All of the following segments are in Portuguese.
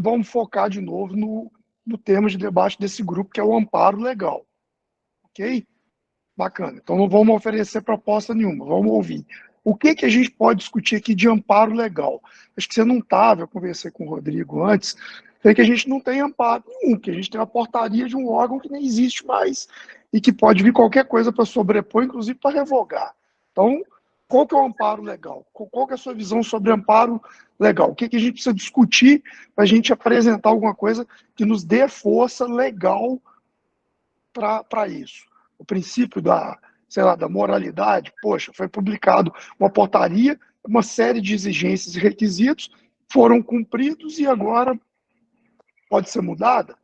vamos focar de novo no tema de debate desse grupo, que é o amparo legal. Ok? Bacana. Então não vamos oferecer proposta nenhuma, vamos ouvir. O que a gente pode discutir aqui de amparo legal? Acho que você não estava, eu conversei com o Rodrigo antes, é que a gente não tem amparo nenhum, que a gente tem uma portaria de um órgão que nem existe mais e que pode vir qualquer coisa para sobrepor, inclusive para revogar. Então, qual que é o amparo legal? Qual que é a sua visão sobre amparo legal? O que a gente precisa discutir para a gente apresentar alguma coisa que nos dê força legal para isso? O princípio da moralidade, poxa, foi publicado uma portaria, uma série de exigências e requisitos foram cumpridos e agora pode ser mudada?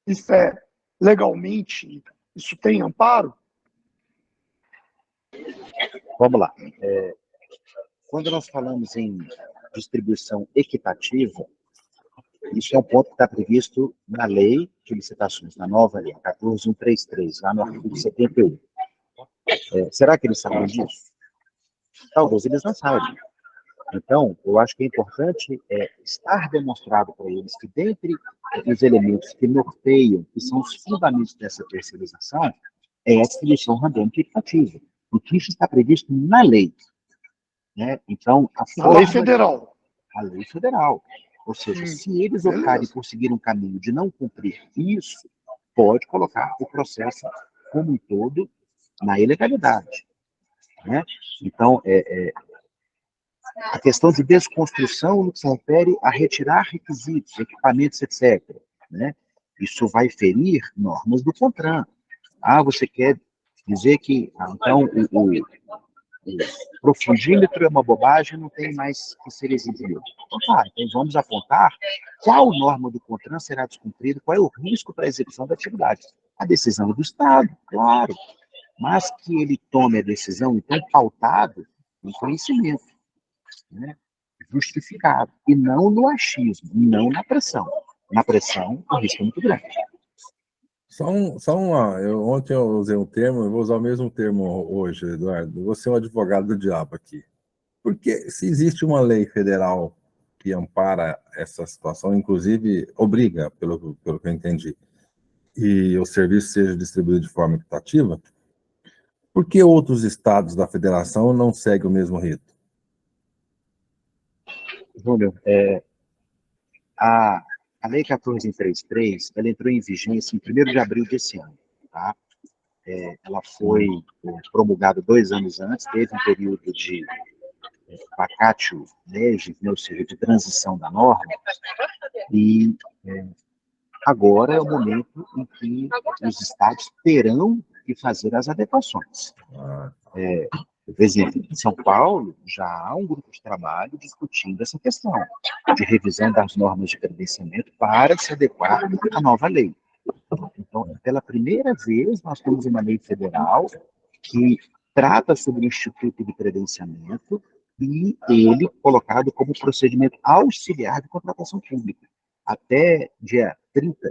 Isso é legalmente, isso tem amparo? Vamos lá. Quando nós falamos em distribuição equitativa, isso é um ponto que está previsto na lei de licitações, na nova lei, 14.133, lá no artigo 71. Será que eles sabem disso? Talvez eles não saibam. Então, eu acho que é importante estar demonstrado para eles que, dentre os elementos que norteiam, que são os fundamentos dessa terceirização, é a distribuição randômica equitativa. E que isso está previsto na lei. Né? Então, Na lei federal. A lei federal. Ou seja, se eles optarem por seguir um caminho de não cumprir isso, pode colocar o processo como um todo na ilegalidade. Né? Então, a questão de desconstrução no que se refere a retirar requisitos, equipamentos, etc. Né? Isso vai ferir normas do CONTRAN. Você quer dizer que, então, o profundímetro é uma bobagem, não tem mais que ser exigido. Então vamos apontar qual norma do CONTRAN será descumprida, qual é o risco para a execução da atividade. A decisão é do Estado, claro, mas que ele tome a decisão, então, pautado no conhecimento, né? Justificado, e não no achismo, não na pressão. Na pressão, o risco é muito grande. Ontem eu usei um termo, eu vou usar o mesmo termo hoje, Eduardo. Vou ser um advogado do diabo aqui. Porque se existe uma lei federal que ampara essa situação, inclusive obriga, pelo que eu entendi, e o serviço seja distribuído de forma equitativa, por que outros estados da federação não seguem o mesmo rito? Júlio, a Lei 14.133, ela entrou em vigência em 1º de abril desse ano. Tá? Ela foi promulgada 2 anos antes, teve um período de vacatio legis, né, ou seja, de transição da norma, e agora é o momento em que os estados terão que fazer as adequações. Por exemplo, em São Paulo, já há um grupo de trabalho discutindo essa questão de revisão das normas de credenciamento para se adequar à nova lei. Então, pela primeira vez, nós temos uma lei federal que trata sobre o Instituto de Credenciamento e ele colocado como procedimento auxiliar de contratação pública. Até dia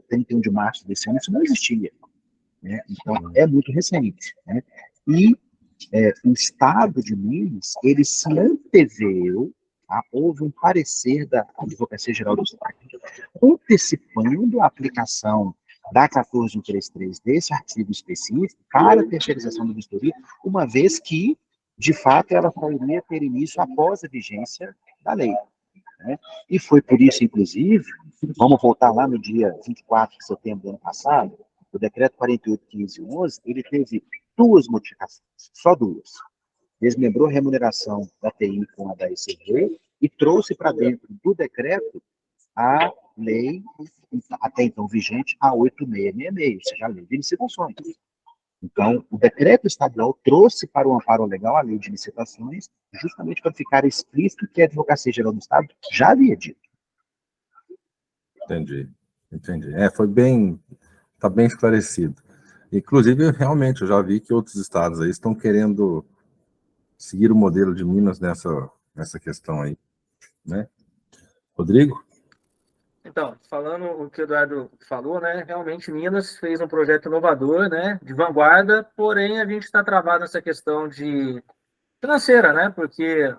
31 de março desse ano, isso não existia. Né? Então, é muito recente. Né? E o Estado de Minas, ele se anteveu, houve um parecer da Advocacia Geral do Estado, antecipando a aplicação da 14.133 desse artigo específico para a terceirização da vistoria, uma vez que, de fato, ela só iria ter início após a vigência da lei. Né? E foi por isso, inclusive, vamos voltar lá no dia 24 de setembro do ano passado, o decreto 48.1511, ele teve 2 modificações, só 2. Desmembrou a remuneração da TI com a da ECG e trouxe para dentro do decreto a lei, até então vigente, a 8.666, ou seja, a lei de licitações. Então, o decreto estadual trouxe para o amparo legal a lei de licitações, justamente para ficar explícito que a Advocacia Geral do Estado já havia dito. Entendi. Está bem esclarecido. Inclusive, realmente, eu já vi que outros estados aí estão querendo seguir o modelo de Minas nessa questão aí, né? Rodrigo? Então, falando o que o Eduardo falou, né? Realmente Minas fez um projeto inovador, né? De vanguarda, porém a gente está travado nessa questão de financeira, né? Porque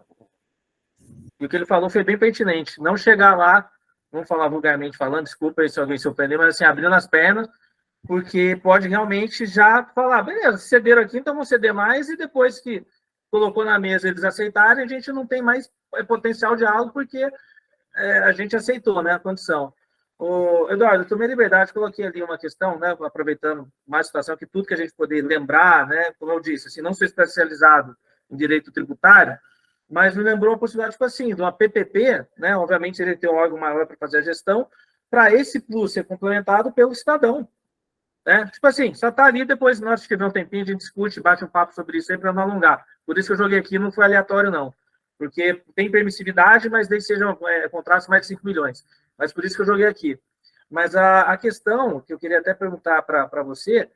o que ele falou foi bem pertinente. Não chegar lá vamos falar vulgarmente falando, desculpa aí se alguém se ofender, mas assim, abrindo as pernas, porque pode realmente já falar, beleza, cederam aqui, então vamos ceder mais, e depois que colocou na mesa eles aceitarem, a gente não tem mais potencial de diálogo, porque a gente aceitou, né, a condição. Eduardo, eu tomei liberdade, coloquei ali uma questão, né, aproveitando mais a situação, que tudo que a gente poder lembrar, né, como eu disse, assim, não sou especializado em direito tributário, mas me lembrou a possibilidade, tipo assim, de uma PPP, né, obviamente ele tem um órgão maior para fazer a gestão, para esse plus ser complementado pelo cidadão, né? Tipo assim, só tá ali, depois nós tiver um tempinho, a gente discute, bate um papo sobre isso aí para não alongar. Por isso que eu joguei aqui, não foi aleatório, não. Porque tem permissividade, mas daí sejam contratos mais de 5 milhões. Mas por isso que eu joguei aqui. Mas a questão que eu queria até perguntar para você,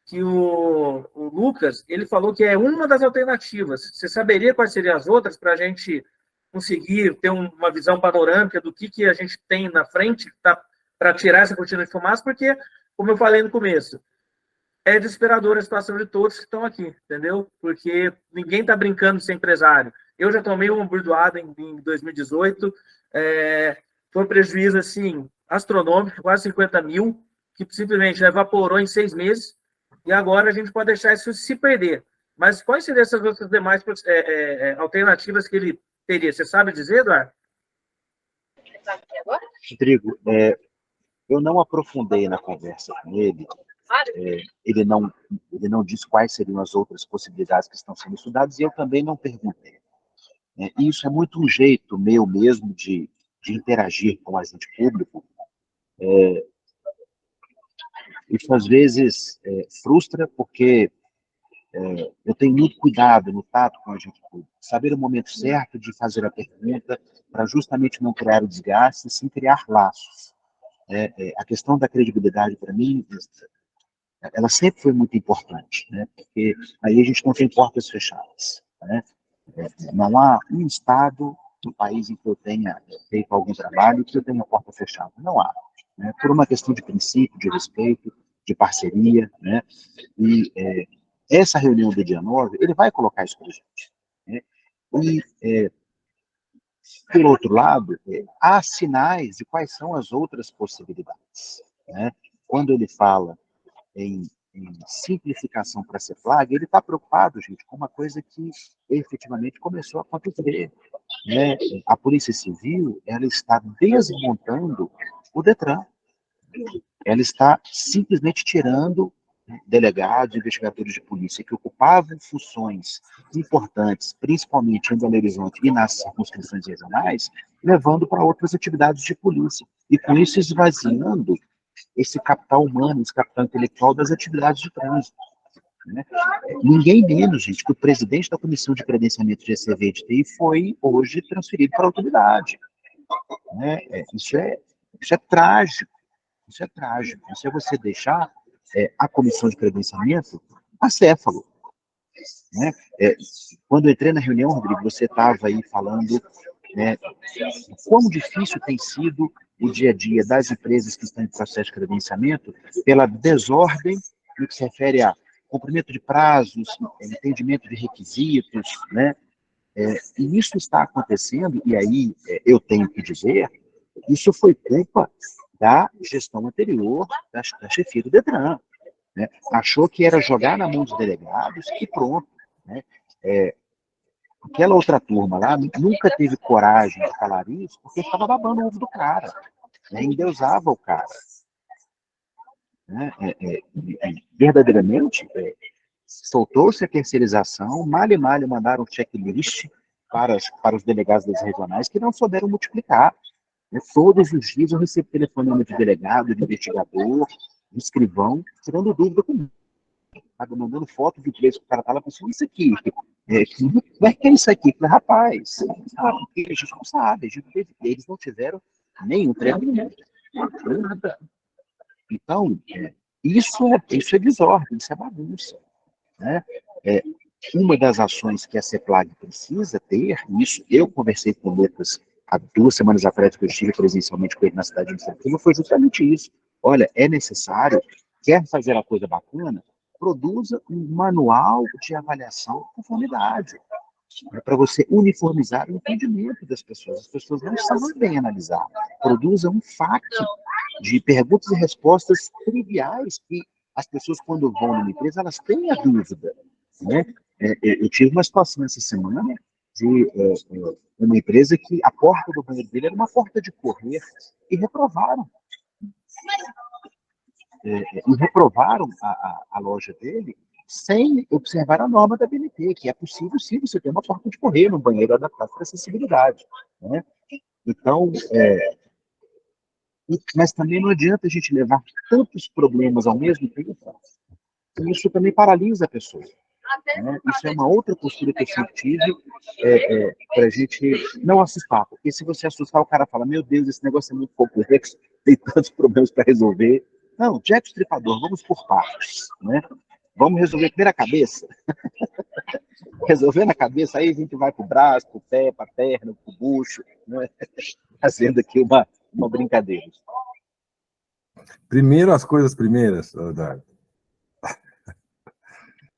que o Lucas, ele falou que é uma das alternativas. Você saberia quais seriam as outras para a gente conseguir ter uma visão panorâmica do que a gente tem na frente para tirar essa cortina de fumaça? Porque, como eu falei no começo, é desesperadora a situação de todos que estão aqui, entendeu? Porque ninguém está brincando de ser empresário. Eu já tomei uma burdoada em 2018, foi um prejuízo, assim, astronômico, quase 50 mil, que simplesmente evaporou em 6 meses, e agora a gente pode deixar isso se perder. Mas quais seriam essas outras demais alternativas que ele teria? Você sabe dizer, Eduardo? Rodrigo, eu não aprofundei na conversa com ele. Ele não disse quais seriam as outras possibilidades que estão sendo estudadas, e eu também não perguntei. E isso é muito um jeito meu mesmo de interagir com o agente público. Isso às vezes frustra, porque eu tenho muito cuidado no tato com a gente público, saber o momento certo de fazer a pergunta, para justamente não criar o desgaste, sim criar laços. A questão da credibilidade, para mim, ela sempre foi muito importante, né? Porque aí a gente não tem portas fechadas, né? Não há um estado no país em que eu tenha feito algum trabalho que eu tenha porta fechada. Não há. Né? Por uma questão de princípio, de respeito, de parceria, né? E essa reunião do dia 9, ele vai colocar isso para a gente. Né? E, por outro lado, há sinais de quais são as outras possibilidades. Né? Quando ele fala em simplificação para a CEPLAG, ele está preocupado, gente, com uma coisa que efetivamente começou a acontecer. Né? A Polícia Civil, ela está desmontando o DETRAN. Ela está simplesmente tirando delegados, investigadores de polícia que ocupavam funções importantes, principalmente em Belo Horizonte e nas circunscrições regionais, levando para outras atividades de polícia. E com isso esvaziando esse capital humano, esse capital intelectual das atividades de trânsito. Né? Ninguém menos, gente, que o presidente da Comissão de Credenciamento de ECV e de TI foi hoje transferido para a autoridade. Né? Isso é trágico. Isso é trágico. Isso é você deixar a Comissão de Credenciamento acéfalo. Né? Quando eu entrei na reunião, Rodrigo, você estava aí falando como difícil tem sido o dia a dia das empresas que estão em processo de credenciamento pela desordem no que se refere a cumprimento de prazos, entendimento de requisitos, né? E isso está acontecendo, e aí eu tenho que dizer, isso foi culpa da gestão anterior, da chefia do DETRAN. Né? Achou que era jogar na mão dos delegados e pronto. Né? Aquela outra turma lá nunca teve coragem de falar isso, porque estava babando o ovo do cara, né? Endeusava o cara. Né? Verdadeiramente, soltou-se a terceirização, mal e mal mandaram um checklist para os delegados das regionais que não souberam multiplicar. Né? Todos os dias eu recebo telefonema de delegado, de investigador, de escrivão, tirando dúvida comigo. Mandando foto do preço que o cara estava pensando, isso aqui. Como é que é isso aqui? Falei, rapaz, a gente não sabe, eles não tiveram nenhum treinamento. Nada. Então, isso é desordem, isso é bagunça. Né? Uma das ações que a CEPLAG precisa ter, isso eu conversei com o Lucas há 2 semanas atrás, que eu estive presencialmente com ele na cidade administrativa, foi justamente isso. Olha, é necessário, quer fazer a coisa bacana, produza um manual de avaliação de conformidade. para você uniformizar o entendimento das pessoas. As pessoas não sabem analisar. Produzam um FAQ de perguntas e respostas triviais que as pessoas, quando vão numa empresa, elas têm a dúvida, né? Eu tive uma situação essa semana de uma empresa que a porta do banheiro dele era uma porta de correr e reprovaram. E reprovaram a loja dele sem observar a norma da BNT, que é possível sim você ter uma porta de correr no banheiro adaptado para acessibilidade, né? Então, mas também não adianta a gente levar tantos problemas ao mesmo tempo, e isso também paralisa a pessoa. Né? Isso é uma outra postura que eu sempre tive, para a gente não assustar, porque se você assustar, o cara fala, meu Deus, esse negócio é muito complexo, tem tantos problemas para resolver. Não, Jack Stripador, vamos por partes, né? Vamos resolver primeiro a cabeça. Resolvendo a cabeça, aí a gente vai para o braço, para o pé, para a perna, para o bucho, né? Fazendo aqui uma brincadeira. Primeiro as coisas primeiras, Eduardo.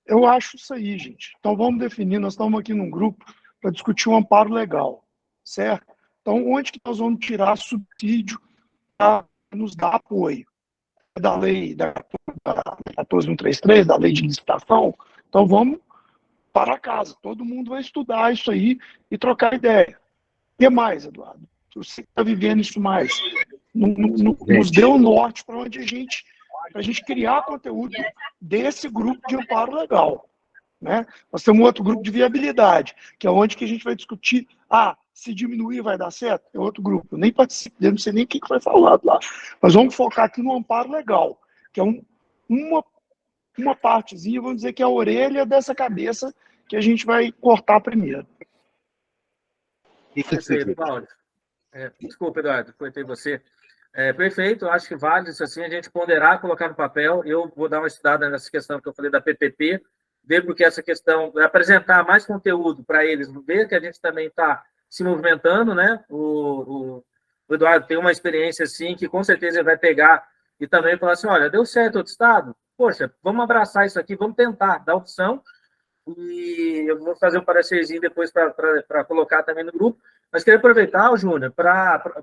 Eu acho isso aí, gente. Então vamos definir, nós estamos aqui num grupo para discutir um amparo legal, certo? Então onde que nós vamos tirar subsídio para nos dar apoio? Da lei da 14133, da lei de licitação. Então vamos para casa, todo mundo vai estudar isso aí e trocar ideia. O que mais, Eduardo? Você está vivendo isso mais. Nos dê um norte para onde a gente criar conteúdo desse grupo de amparo legal. Né? Nós temos um outro grupo de viabilidade, que é onde que a gente vai discutir, se diminuir vai dar certo? É outro grupo. Eu nem participo dele, não sei nem o que foi falado lá. Mas vamos focar aqui no amparo legal, que é uma partezinha, vamos dizer que é a orelha dessa cabeça que a gente vai cortar primeiro. Perfeito, Cláudio. Desculpa, Eduardo, cortei você. Perfeito, acho que vale isso assim, a gente ponderar, colocar no papel. Eu vou dar uma estudada nessa questão que eu falei da PPP, ver porque essa questão, apresentar mais conteúdo para eles, ver que a gente também está se movimentando, né? O Eduardo tem uma experiência assim, que com certeza ele vai pegar e também falar assim, olha, deu certo outro estado? Poxa, vamos abraçar isso aqui, vamos tentar, dar opção, e eu vou fazer um parecerzinho depois para colocar também no grupo. Mas queria aproveitar, Júnior,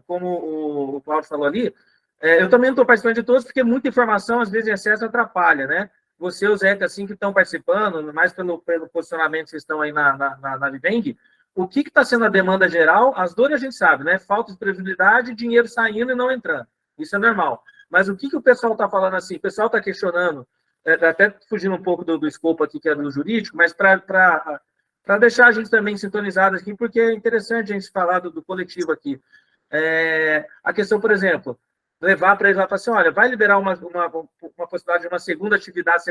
como o Cláudio falou ali, eu também não estou participando de todos, porque muita informação, às vezes, em excesso atrapalha, né? Você e o Zeca, assim, que estão participando, mais pelo posicionamento que vocês estão aí na Viveng, o que está sendo a demanda geral? As dores a gente sabe, né? Falta de previsibilidade, dinheiro saindo e não entrando. Isso é normal. Mas o que o pessoal está falando assim? O pessoal está questionando, até fugindo um pouco do escopo aqui, que é do jurídico, mas para deixar a gente também sintonizado aqui, porque é interessante a gente falar do coletivo aqui. A questão, por exemplo, levar para eles lá e falar assim, olha, vai liberar uma possibilidade de uma segunda atividade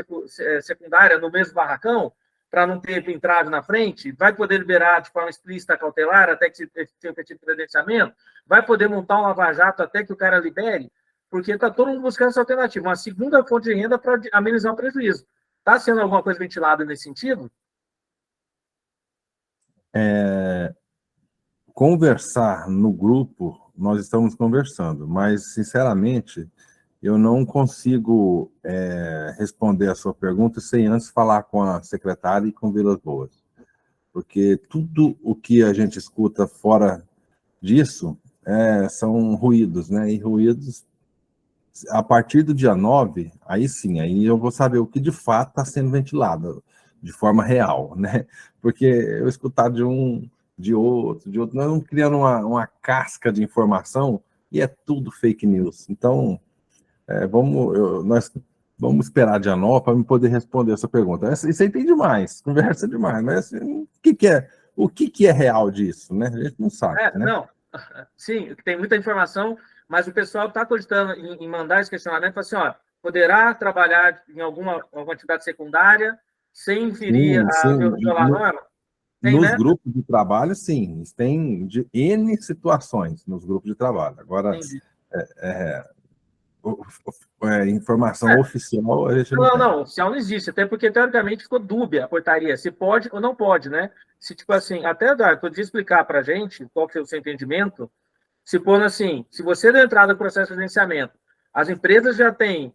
secundária no mesmo barracão, para não ter entrave na frente, vai poder liberar de forma explícita cautelar até que se tenha efetivo credenciamento, vai poder montar um lava-jato até que o cara libere, porque está todo mundo buscando essa alternativa, uma segunda fonte de renda para amenizar o prejuízo. Está sendo alguma coisa ventilada nesse sentido? Conversar no grupo, nós estamos conversando, mas, sinceramente, eu não consigo responder a sua pergunta sem antes falar com a secretária e com Vilas Boas, porque tudo o que a gente escuta fora disso são ruídos, né? E ruídos, a partir do dia 9, aí sim, aí eu vou saber o que de fato está sendo ventilado, de forma real, né? Porque eu escutar de um, de outro, nós vamos criando uma casca de informação e é tudo fake news. Então, nós vamos esperar dia 9 para me poder responder essa pergunta. Isso aí tem demais, conversa demais, mas assim, o que é real disso, né? A gente não sabe, né? Não, sim, tem muita informação, mas o pessoal está cogitando em mandar esse questionamento, para assim, ó, poderá trabalhar em alguma atividade secundária sem inferir violar a norma? Nos grupos de trabalho, sim, tem de N situações nos grupos de trabalho. Agora, informação oficial a gente não tem. Não, oficial não existe, até porque, teoricamente, ficou dúbia a portaria, se pode ou não pode, né? Se, tipo assim, até, Eduardo, podia explicar para a gente qual que é o seu entendimento, se for assim, se você deu entrada no processo de licenciamento, as empresas já têm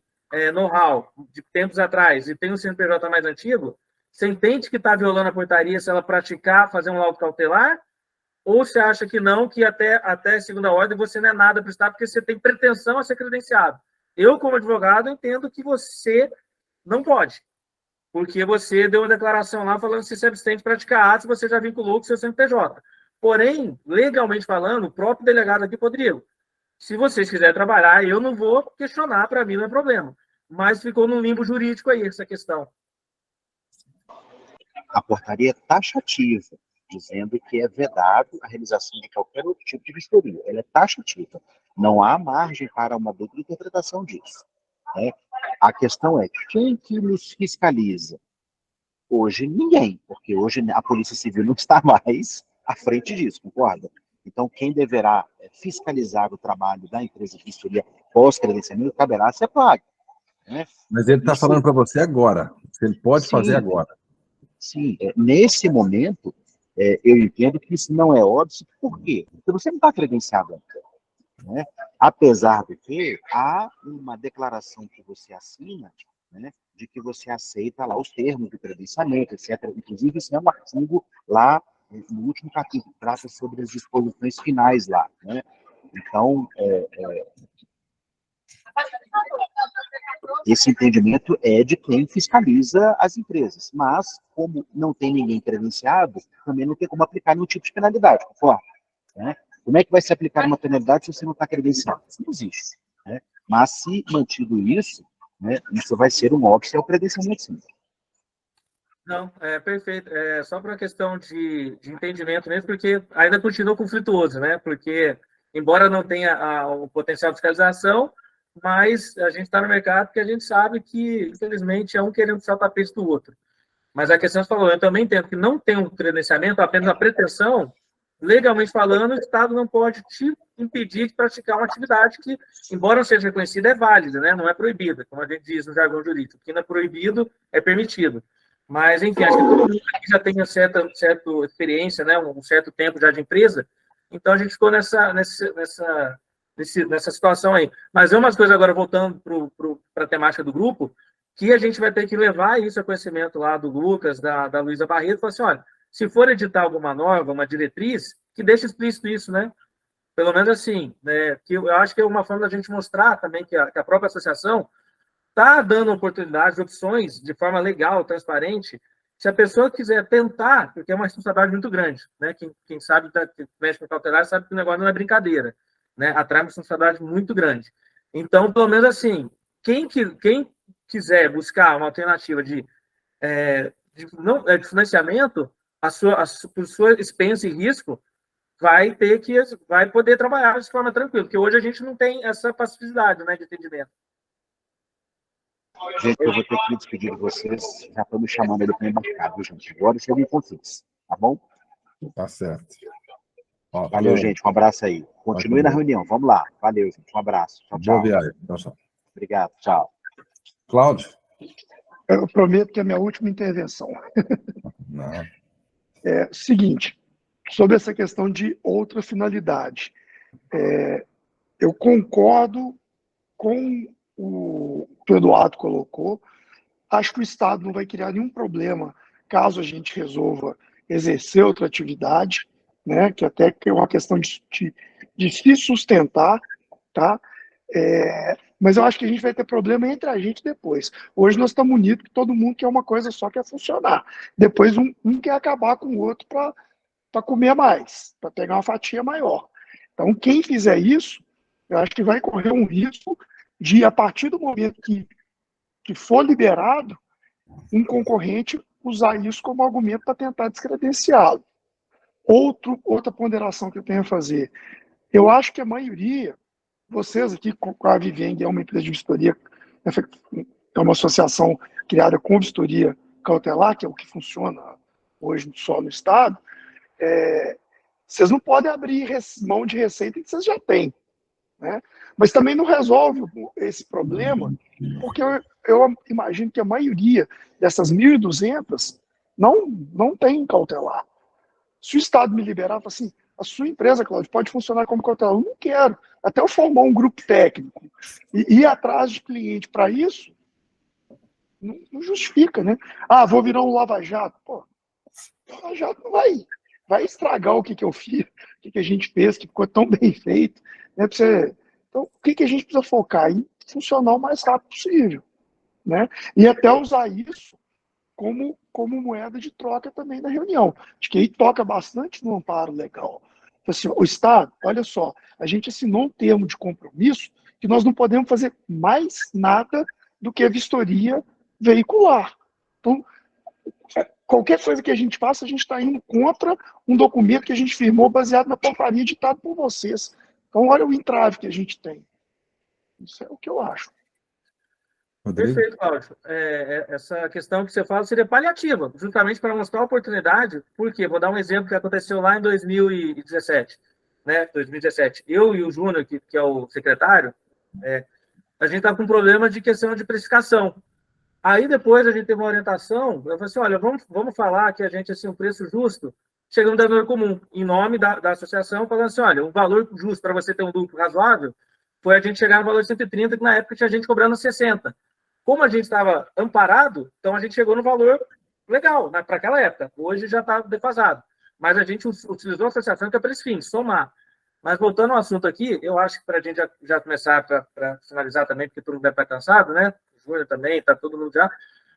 know-how de tempos atrás e tem um CNPJ mais antigo, Você entende que está violando a portaria se ela praticar, fazer um laudo cautelar? Ou você acha que não, que até segunda ordem você não é nada para o Estado, porque você tem pretensão a ser credenciado? Eu, como advogado, entendo que você não pode, porque você deu uma declaração lá falando que você se abstém de praticar atos, você já vinculou com o seu CNPJ. Porém, legalmente falando, o próprio delegado aqui, Rodrigo, se vocês quiserem trabalhar, eu não vou questionar, para mim não é problema. Mas ficou num limbo jurídico aí essa questão. A portaria é taxativa, dizendo que é vedado a realização de qualquer outro tipo de vistoria. Ela é taxativa. Não há margem para uma dupla interpretação disso. Né? A questão é, quem que nos fiscaliza? Hoje, ninguém, porque hoje a Polícia Civil não está mais à frente disso, concorda? Então, quem deverá fiscalizar o trabalho da empresa de vistoria pós-credenciamento caberá a CEPLAG. Né? Mas ele está falando para você agora, se ele pode fazer agora. Sim, nesse momento, eu entendo que isso não é óbvio. Por quê? Porque você não está credenciado ainda. Né? Apesar de que há uma declaração que você assina, né, de que você aceita lá os termos de credenciamento, etc. Inclusive, isso é um artigo lá no último capítulo, que trata sobre as disposições finais lá. Né? Então, esse entendimento é de quem fiscaliza as empresas. Mas, como não tem ninguém credenciado, também não tem como aplicar nenhum tipo de penalidade, concorda? Né? Como é que vai se aplicar uma penalidade se você não está credenciado? Isso não existe. Né? Mas, se mantido isso, né, isso vai ser um óbice ao credenciamento, sim. Não, perfeito. Só para uma questão de entendimento mesmo, porque ainda continua conflituoso, né? Porque, embora não tenha o potencial de fiscalização, mas a gente está no mercado porque a gente sabe que, infelizmente, é um querendo puxar o tapete do outro. Mas a questão que você falou, eu também entendo que não tem um credenciamento, apenas a pretensão, legalmente falando, o Estado não pode te impedir de praticar uma atividade que, embora não seja reconhecida, é válida, né? Não é proibida, como a gente diz no jargão jurídico. O que não é proibido é permitido. Mas, enfim, acho que todo mundo aqui já tem uma certa experiência, né? Um certo tempo já de empresa, então a gente ficou nessa situação aí. Mas é umas coisas agora, voltando para a temática do grupo, que a gente vai ter que levar isso a conhecimento lá do Lucas, da Luísa Barreto, e falar assim, olha, se for editar alguma norma, uma diretriz, que deixe explícito isso, né? Pelo menos assim, né? Que eu acho que é uma forma da gente mostrar também que a própria associação está dando oportunidades, opções, de forma legal, transparente. Se a pessoa quiser tentar, porque é uma responsabilidade muito grande, né? Quem sabe, que mexe com cautelar, sabe que o negócio não é brincadeira, né? Atrai uma responsabilidade muito grande. Então, pelo menos assim, quem quiser buscar uma alternativa de financiamento, por sua expensa e risco, vai poder trabalhar de forma tranquila, porque hoje a gente não tem essa passividade, né, de atendimento. Gente, eu vou ter que me despedir de vocês. Já estou me chamando ele para embarcar, viu, gente? Agora eu chego em conflito, tá bom? Tá certo. Valeu, gente. Um abraço aí. Continue na reunião. Vamos lá. Valeu, gente. Um abraço. Tchau, tchau. Boa viagem. Tchau. Obrigado. Tchau. Cláudio? Eu prometo que é a minha última intervenção. Não. Seguinte, sobre essa questão de outra finalidade. Eu concordo com o que o Eduardo colocou. Acho que o Estado não vai criar nenhum problema caso a gente resolva exercer outra atividade, né, que até que é uma questão de se sustentar, tá? Mas eu acho que a gente vai ter problema entre a gente depois. Hoje nós estamos unidos, que todo mundo quer uma coisa só, quer funcionar. Depois um quer acabar com o outro para comer mais, para pegar uma fatia maior. Então, quem fizer isso, eu acho que vai correr um risco de, a partir do momento que for liberado, um concorrente usar isso como argumento para tentar descredenciá-lo. Outra ponderação que eu tenho a fazer. Eu acho que a maioria, vocês aqui, a Viveng é uma empresa de vistoria, é uma associação criada com vistoria cautelar, que é o que funciona hoje só no Estado, vocês não podem abrir mão de receita que vocês já têm. Né? Mas também não resolve esse problema, porque eu imagino que a maioria dessas 1.200 não tem cautelar. Se o Estado me liberar, fala assim, a sua empresa, Cláudio, pode funcionar como cautelar. Eu não quero. Até eu formar um grupo técnico e ir atrás de cliente para isso, Não justifica, né? Ah, vou virar um lava-jato. Pô, lava-jato não vai estragar o que eu fiz, o que a gente fez, que ficou tão bem feito. Né? Então, o que a gente precisa focar? Em funcionar o mais rápido possível. Né? E até usar isso como moeda de troca também na reunião. Acho que aí toca bastante no amparo legal. Assim, o Estado, olha só, a gente assinou um termo de compromisso que nós não podemos fazer mais nada do que a vistoria veicular. Então, qualquer coisa que a gente faça, a gente está indo contra um documento que a gente firmou baseado na portaria ditada por vocês. Então, olha o entrave que a gente tem. Isso é o que eu acho. Rodrigo? Perfeito, Cláudio. Essa questão que você fala seria paliativa, justamente para mostrar a oportunidade. Por quê? Vou dar um exemplo que aconteceu lá em 2017. Né? 2017. Eu e o Júnior, que é o secretário, a gente estava com um problema de questão de precificação. Aí depois a gente teve uma orientação, eu falei assim, olha, vamos falar que a gente, assim, um preço justo, chega no denominador comum, em nome da associação, falando assim, olha, o valor justo para você ter um lucro razoável foi a gente chegar no valor de 130, que na época tinha gente cobrando 60. Como a gente estava amparado, então a gente chegou no valor legal, né, para aquela época. Hoje já está defasado. Mas a gente utilizou a associação que é para esse fim, somar. Mas voltando ao assunto aqui, eu acho que para a gente já começar, para finalizar também, porque todo mundo deve estar cansado, né? O Júnior também, está todo mundo já.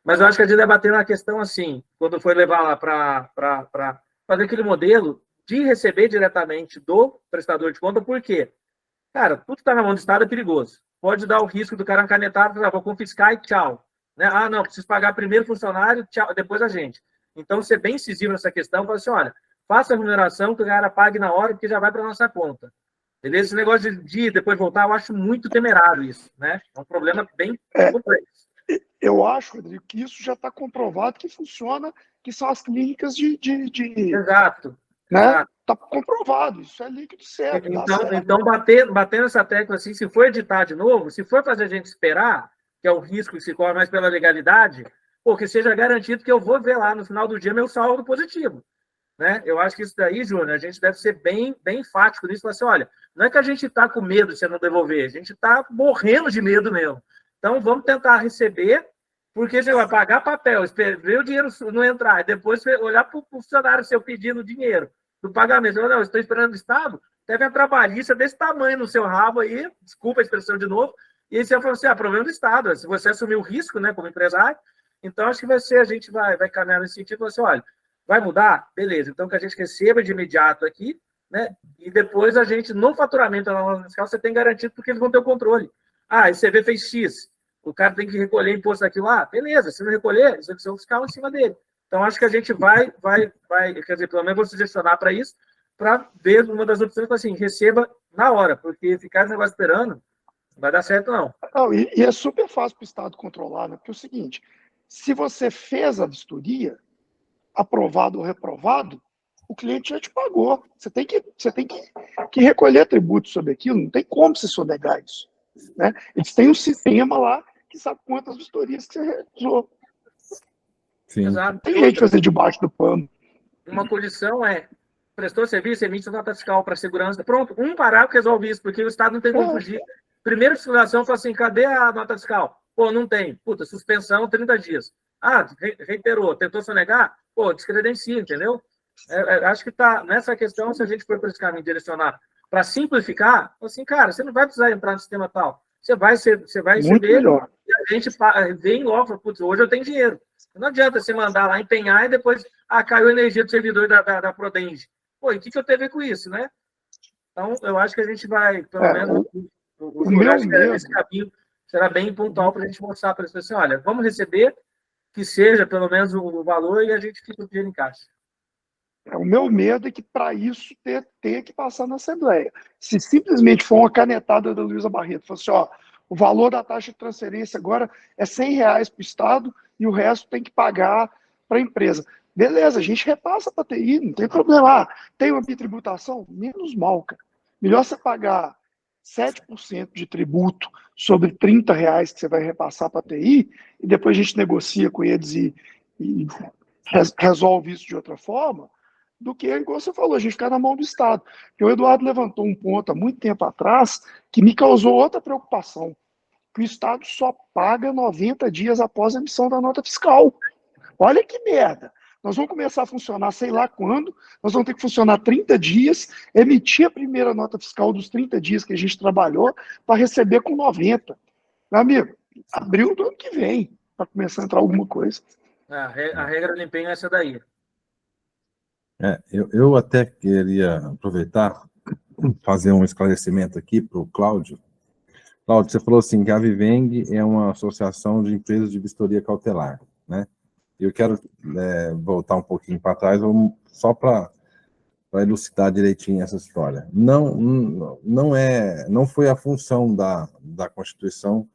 Mas eu acho que a gente debateu na questão assim, quando foi levar lá para fazer aquele modelo de receber diretamente do prestador de conta, por quê? Cara, tudo que está na mão do Estado é perigoso. Pode dar o risco do cara canetar, vou confiscar e tchau. Né? Ah, não, preciso pagar primeiro o funcionário, tchau, depois a gente. Então, ser bem incisivo nessa questão, falar assim, olha, faça a remuneração que o cara pague na hora, porque já vai para a nossa conta. Beleza? Esse negócio de ir, depois voltar, eu acho muito temerário isso, né? É um problema bem complexo. Eu acho, Rodrigo, que isso já está comprovado que funciona, que são as clínicas Exato. Né? Está comprovado, isso é líquido certo. Então batendo essa tecla assim, se for editar de novo, se for fazer a gente esperar, que é o risco que se corre mais pela legalidade, que seja garantido que eu vou ver lá no final do dia meu saldo positivo. Né? Eu acho que isso daí, Júnior, a gente deve ser bem enfático nisso. Falar assim, olha, não é que a gente está com medo de você não devolver, a gente está morrendo de medo mesmo. Então, vamos tentar receber, porque você vai pagar papel, ver o dinheiro não entrar, e depois olhar para o funcionário seu pedindo dinheiro do pagamento. Eu estou esperando o Estado, teve a trabalhista desse tamanho no seu rabo aí, desculpa a expressão de novo, e aí você falou assim, problema do Estado, se você assumir o risco, né, como empresário, então acho que a gente vai caminhar nesse sentido, assim, olha, vai mudar? Beleza, então que a gente receba de imediato aqui, né, e depois a gente, no faturamento da nova fiscal, você tem garantido porque eles vão ter o controle. Ah, a CV fez X, o cara tem que recolher imposto daquilo lá, beleza, se não recolher, execução fiscal em cima dele. Então, acho que a gente vai, quer dizer, pelo menos vou sugestionar para isso, para ver uma das opções, assim, receba na hora, porque ficar esse negócio esperando, não vai dar certo, não. E é super fácil para o Estado controlar, né? Porque é o seguinte, se você fez a vistoria, aprovado ou reprovado, o cliente já te pagou. Você tem que recolher tributo sobre aquilo, não tem como você sonegar isso. Né? Eles têm um sistema lá que sabe quantas vistorias que você realizou. Sim. Exato. Não tem jeito de fazer debaixo do pano. Uma condição prestou serviço, emite nota fiscal para segurança. Pronto, um parágrafo resolve isso, porque o Estado não tem como fugir. Primeira fiscalização fala assim, cadê a nota fiscal? Não tem. Puta, suspensão, 30 dias. Reiterou, tentou sonegar? Descredencia, entendeu? Acho que está nessa questão, se a gente for para esse caminho direcionar para simplificar, assim, cara, você não vai precisar entrar no sistema tal. Você vai receber melhor. E a gente vem logo, putz, hoje eu tenho dinheiro. Não adianta você mandar lá empenhar e depois caiu a energia do servidor da Prodenge. E o que eu tenho a ver com isso, né? Então, eu acho que a gente vai, pelo menos, o esse caminho será bem pontual para a gente mostrar para eles assim, olha, vamos receber que seja pelo menos o valor e a gente fica o dinheiro em caixa. O meu medo é que, para isso, tenha que passar na Assembleia. Se simplesmente for uma canetada da Luísa Barreto, fosse o valor da taxa de transferência agora é R$100 para o Estado e o resto tem que pagar para a empresa. Beleza, a gente repassa para a TI, não tem problema. Tem uma bitributação? Menos mal, cara. Melhor você pagar 7% de tributo sobre R$30 que você vai repassar para a TI e depois a gente negocia com eles e resolve isso de outra forma, do que, igual você falou, a gente ficar na mão do Estado. Porque o Eduardo levantou um ponto há muito tempo atrás que me causou outra preocupação. que o Estado só paga 90 dias após a emissão da nota fiscal. Olha que merda. Nós vamos começar a funcionar sei lá quando, nós vamos ter que funcionar 30 dias, emitir a primeira nota fiscal dos 30 dias que a gente trabalhou para receber com 90. Meu amigo, abril do ano que vem, para começar a entrar alguma coisa. A regra do empenho é essa daí. Eu até queria aproveitar, fazer um esclarecimento aqui para o Cláudio. Cláudio, você falou assim que a Viveng é uma associação de empresas de vistoria cautelar, né? Eu quero voltar um pouquinho para trás, só para elucidar direitinho essa história. Não foi a função da Constituição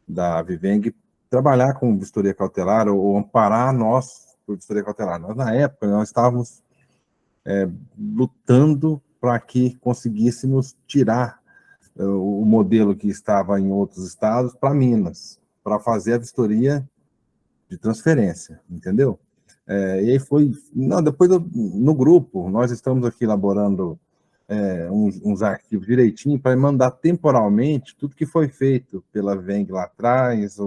da Viveng trabalhar com vistoria cautelar ou amparar nós por vistoria cautelar. Nós, na época, nós estávamos lutando para que conseguíssemos tirar o modelo que estava em outros estados para Minas, para fazer a vistoria de transferência, entendeu? E aí foi... Não, depois, no grupo, nós estamos aqui elaborando uns arquivos direitinho para mandar temporalmente tudo que foi feito pela Viveng lá atrás,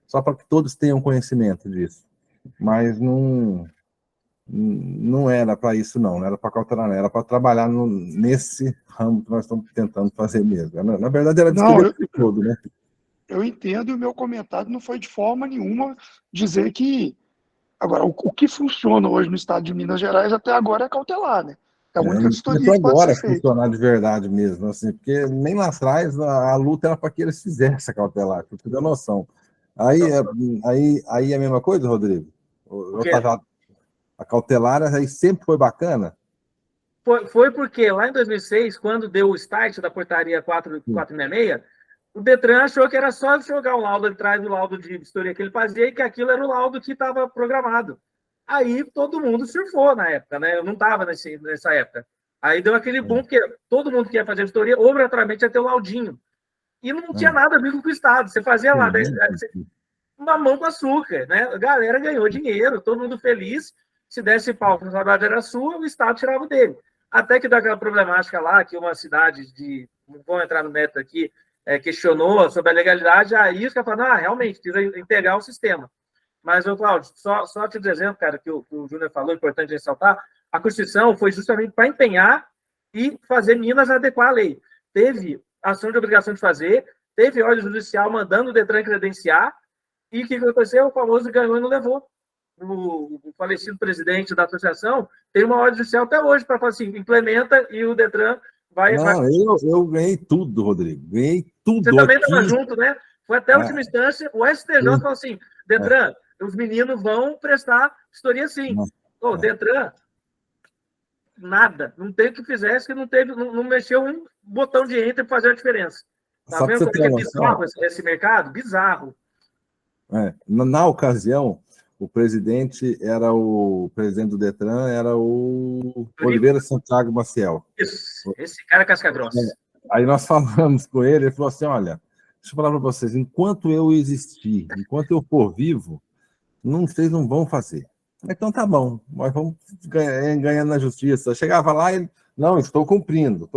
só para que todos tenham conhecimento disso. Mas não era para isso, não era para cautelar, era para trabalhar nesse ramo que nós estamos tentando fazer mesmo. Na verdade, era descobrir todo, né? Eu entendo, e o meu comentário não foi de forma nenhuma dizer que... Agora, o que funciona hoje no estado de Minas Gerais até agora é cautelar, né? É a única vistoria que pode ser feita. Funcionar de verdade mesmo, assim, porque nem lá atrás a luta era para que eles fizessem a cautelar, para você ter noção. Aí é a mesma coisa, Rodrigo? A cautelar aí sempre foi bacana? Foi porque lá em 2006, quando deu o start da portaria 466, o Detran achou que era só jogar um laudo atrás do laudo de vistoria que ele fazia e que aquilo era o laudo que estava programado. Aí todo mundo surfou na época, né? Eu não estava nessa época. Aí deu aquele boom, porque todo mundo que ia fazer vistoria, obrigatoriamente ia ter o laudinho. E não tinha nada a ver com o Estado. Você fazia lá, uma mão com açúcar, né? A galera ganhou dinheiro, todo mundo feliz. Se desse pau, a responsabilidade era sua, o Estado tirava o dele. Até que daquela problemática lá, que uma cidade de... Não vou entrar no método aqui, questionou sobre a legalidade, aí os caras falaram, realmente, precisa integrar o sistema. Mas, Cláudio, só te dizendo, cara, que o Júnior falou, importante ressaltar, a Constituição foi justamente para empenhar e fazer Minas adequar a lei. Teve ação de obrigação de fazer, teve ordem judicial mandando o Detran credenciar, e o que aconteceu? O famoso ganhou e não levou. O falecido presidente da associação tem uma ordem judicial até hoje para falar assim, implementa e o Detran vai... Eu ganhei tudo, Rodrigo. Ganhei tudo. Você também estava junto, né? Foi até a última instância, o STJ falou assim, Detran, os meninos vão prestar vistoria sim. Detran, nada. Não tem o que fizesse, que não mexeu um botão de enter para fazer a diferença. Tá vendo como é bizarro esse mercado? Bizarro. Na ocasião, o presidente do Detran era o Oliveira Santiago Maciel. Isso, esse cara é casca grossa. Aí nós falamos com ele falou assim, olha, deixa eu falar para vocês, enquanto eu existir, enquanto eu for vivo, vocês não vão fazer. Então tá bom, nós vamos ganhando na justiça. Eu chegava lá e não, estou cumprindo.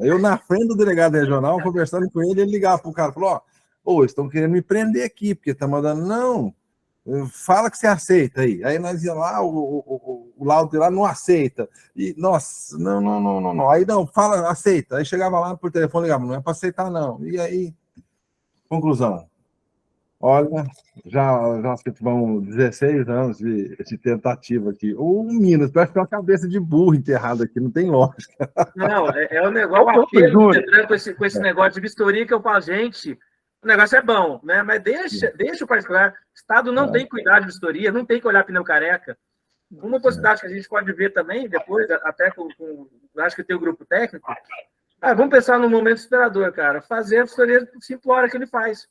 Eu, na frente do delegado regional, conversando com ele ligava para o cara e falou, estão querendo me prender aqui, porque está mandando, não, fala que você aceita aí. Aí nós ia lá, o laudo de lá não aceita. E, nossa, não. Aí não, fala, aceita. Aí chegava lá por telefone, ligava, não é para aceitar, não. E aí, conclusão. Olha, já vão 16 anos de tentativa aqui. O Minas, parece que tem uma cabeça de burro enterrada aqui, não tem lógica. Não, é um negócio com esse negócio de vistoria que eu falo, gente, o negócio é bom, né? Mas deixa o particular. O Estado não tem que cuidar de vistoria, não tem que olhar pneu careca. Uma possibilidade que a gente pode ver também, depois, até acho que tem o grupo técnico, vamos pensar no momento esperador, cara. Fazer a vistoria simplória que ele faz.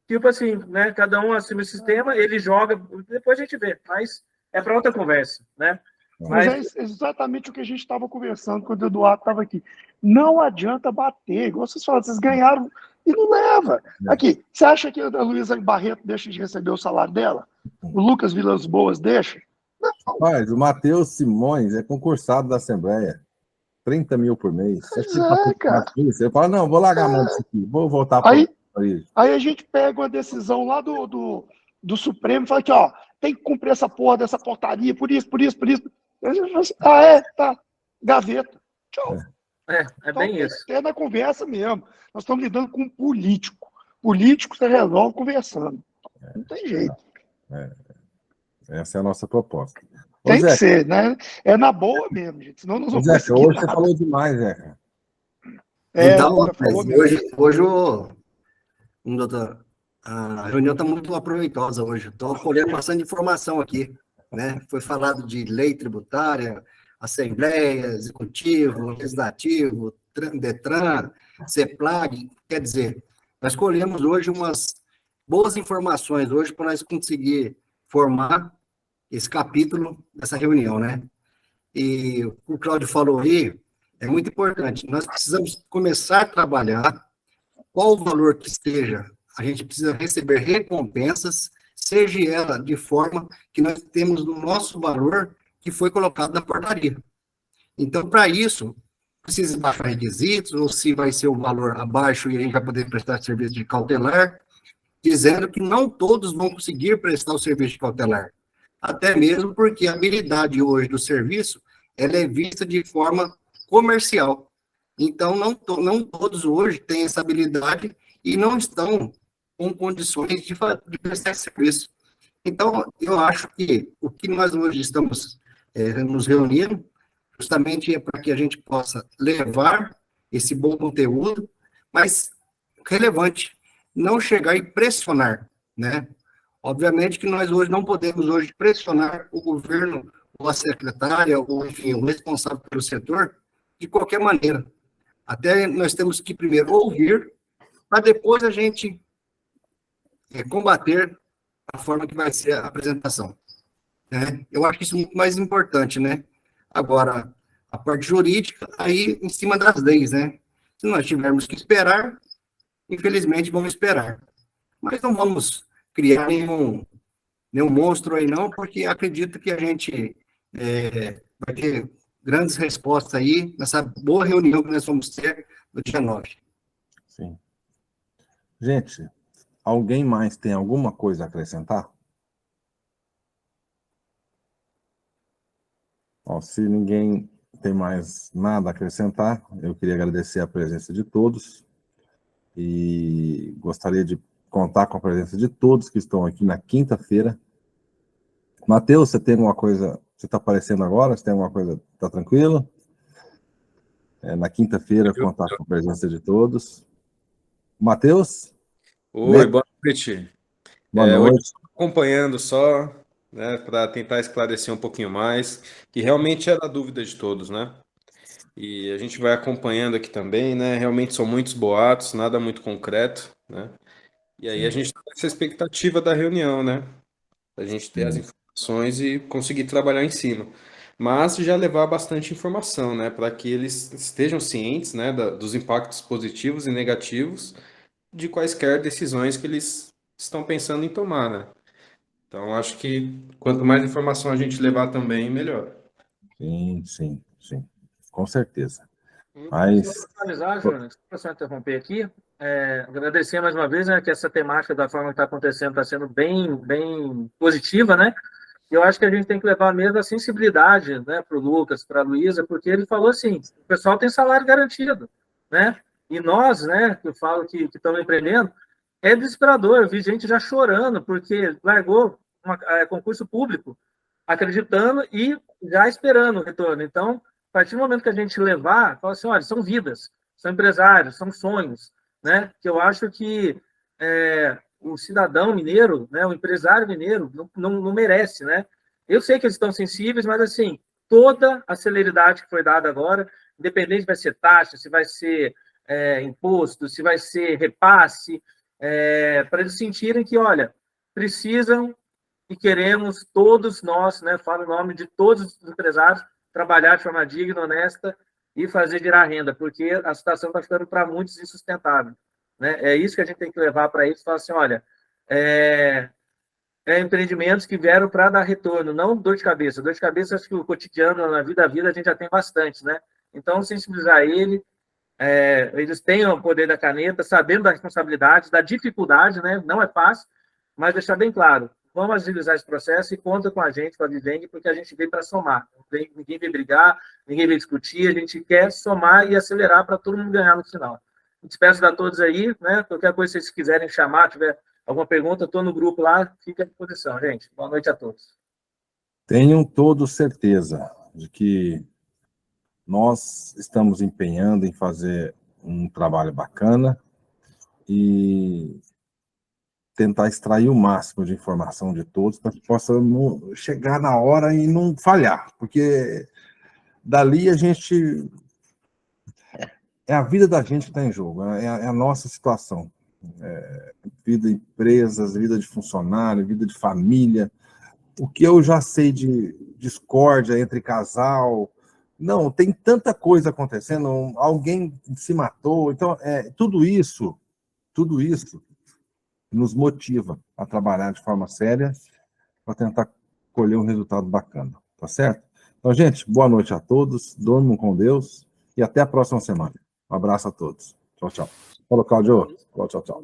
Tipo assim, né? Cada um assume o sistema, ele joga, depois a gente vê. Mas é para outra conversa, né? Mas é exatamente o que a gente estava conversando quando o Eduardo estava aqui. Não adianta bater, igual vocês falaram, vocês ganharam e não leva. Aqui, você acha que a Luísa Barreto deixa de receber o salário dela? O Lucas Vilas Boas deixa? Não. Mas o Matheus Simões é concursado da Assembleia. 30 mil por mês. Cara. Você fala, não, vou largar a mão disso aqui, vou voltar para... Aí a gente pega uma decisão lá do Supremo e fala que, ó, tem que cumprir essa porra dessa portaria, por isso. Ah, é? Tá. Gaveta. Tchau. É Então, bem isso. É na conversa mesmo. Nós estamos lidando com um político. Político você resolve conversando. Não tem jeito. Essa é a nossa proposta. Tem que ser, né? É na boa mesmo, gente. Senão nós vamos Zeca, conseguir hoje nada. você falou demais, Zeca. Então, você falou mesmo. hoje doutor, a reunião está muito proveitosa hoje. Estou colhendo bastante informação aqui, né? Foi falado de lei tributária, Assembleia, Executivo, Legislativo, Detran, CEPLAG. Quer dizer, nós colhemos hoje umas boas informações hoje para nós conseguir formar esse capítulo dessa reunião, né? E o Cláudio falou aí, é muito importante. Nós precisamos começar a trabalhar qual o valor que esteja. A gente precisa receber recompensas, seja ela de forma que nós temos no nosso valor que foi colocado na portaria. Então, para isso, precisa baixar requisitos, ou se vai ser o valor abaixo e a gente vai poder prestar serviço de cautelar, dizendo que não todos vão conseguir prestar o serviço de cautelar. Até mesmo porque a habilidade hoje do serviço, ela é vista de forma comercial. Então, não todos hoje têm essa habilidade e não estão com condições de prestar serviço. Então, eu acho que o que nós hoje estamos nos reunindo, justamente é para que a gente possa levar esse bom conteúdo, mas relevante, não chegar e pressionar, né? Obviamente que nós hoje não podemos hoje pressionar o governo, ou a secretária, ou enfim, o responsável pelo setor, de qualquer maneira. Até nós temos que primeiro ouvir, para depois a gente combater a forma que vai ser a apresentação. Né? Eu acho que isso é muito mais importante, né? Agora, a parte jurídica, aí em cima das leis, né? Se nós tivermos que esperar, infelizmente vamos esperar. Mas não vamos criar nenhum monstro aí não, porque acredito que a gente vai ter grandes respostas aí nessa boa reunião que nós vamos ter no dia 9. Sim. Gente, alguém mais tem alguma coisa a acrescentar? Bom, se ninguém tem mais nada a acrescentar, eu queria agradecer a presença de todos e gostaria de contar com a presença de todos que estão aqui na quinta-feira. Matheus, você tem alguma coisa? Você está aparecendo agora? Você tem alguma coisa? Está tranquilo? Na quinta-feira, contar com a presença de todos. Matheus? Oi, boa noite. Boa noite. Hoje estou acompanhando só, né, para tentar esclarecer um pouquinho mais, que realmente era a dúvida de todos, né? E a gente vai acompanhando aqui também, né? Realmente são muitos boatos, nada muito concreto, né? E aí a gente está nessa expectativa da reunião, né? A gente ter as informações e conseguir trabalhar em cima. Mas já levar bastante informação, né? Para que eles estejam cientes, né? Dos impactos positivos e negativos de quaisquer decisões que eles estão pensando em tomar, né? Então, acho que quanto mais informação a gente levar também, melhor. Sim. Com certeza. Mas... Só para finalizar, Júnior, só interromper aqui, agradecer mais uma vez, né, que essa temática da forma que está acontecendo está sendo bem positiva, né? E eu acho que a gente tem que levar mesmo a sensibilidade, né, para o Lucas, para a Luísa, porque ele falou assim, o pessoal tem salário garantido, né? E nós, né, que eu falo que estamos empreendendo, é desesperador. Eu vi gente já chorando porque largou concurso público, acreditando e já esperando o retorno. Então, a partir do momento que a gente levar, fala assim, olha, são vidas, são empresários, são sonhos, né? Que eu acho que o cidadão mineiro, né, o empresário mineiro, não merece, né? Eu sei que eles estão sensíveis, mas, assim, toda a celeridade que foi dada agora, independente se vai ser taxa, se vai ser imposto, se vai ser repasse, para eles sentirem que, olha, precisam e queremos todos nós, né, falo em nome de todos os empresários, trabalhar de forma digna, honesta e fazer virar renda, porque a situação está ficando para muitos insustentável. Né? É isso que a gente tem que levar para eles, falar assim, olha, empreendimentos que vieram para dar retorno, não dor de cabeça. Dor de cabeça, acho que o cotidiano, na vida a gente já tem bastante, né? Então, sensibilizar ele, eles tenham o poder da caneta, sabendo da responsabilidade, da dificuldade, né? Não é fácil, mas deixar bem claro, vamos agilizar esse processo e conta com a gente, com a Viveng, porque a gente veio para somar. Ninguém veio brigar, ninguém veio discutir, a gente quer somar e acelerar para todo mundo ganhar no final. Despeço a todos aí, né? Qualquer coisa que vocês quiserem chamar, tiver alguma pergunta, estou no grupo lá, fica à disposição, gente. Boa noite a todos. Tenham todos certeza de que nós estamos empenhando em fazer um trabalho bacana e tentar extrair o máximo de informação de todos para que possamos chegar na hora e não falhar, porque dali a gente... É a vida da gente que está em jogo, é a nossa situação. Vida de empresas, vida de funcionário, vida de família. O que eu já sei de discórdia entre casal... Não, tem tanta coisa acontecendo, alguém se matou, então tudo isso nos motiva a trabalhar de forma séria para tentar colher um resultado bacana, tá certo? Então, gente, boa noite a todos, dormam com Deus e até a próxima semana. Um abraço a todos. Tchau, tchau. Falou, Claudio. Tchau, tchau.